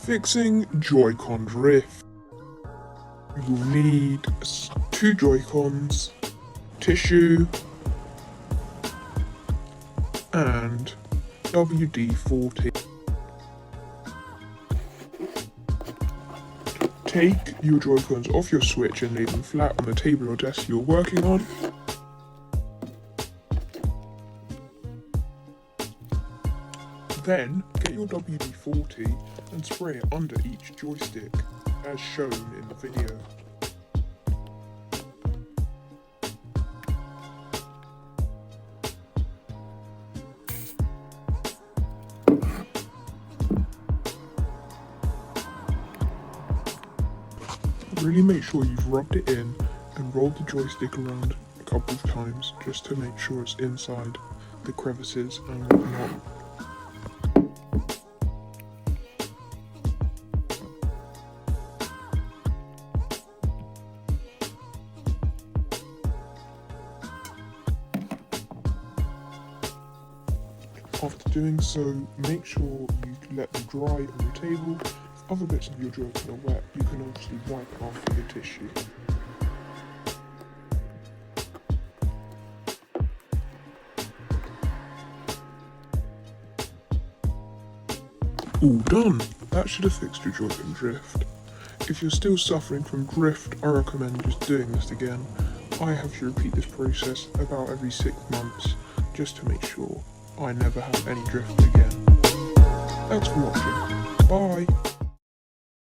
Fixing joycon drift. You will need 2 joycons, tissue, and WD-40. Take your joycons off your Switch and lay them flat on the table or desk you're working on. Then get your WD-40 and spray it under each joystick, as shown in the video. Really make sure you've rubbed it in and rolled the joystick around a couple of times just to make sure it's inside the crevices and whatnot. After doing so, make sure you let them dry on your table. If other bits of your joycon are wet, you can obviously wipe off with the tissue. All done! That should have fixed your joycon drift. If you're still suffering from drift, I recommend just doing this again. I have to repeat this process about every 6 months just to make sure I never have any drift again. Thanks for watching. Bye!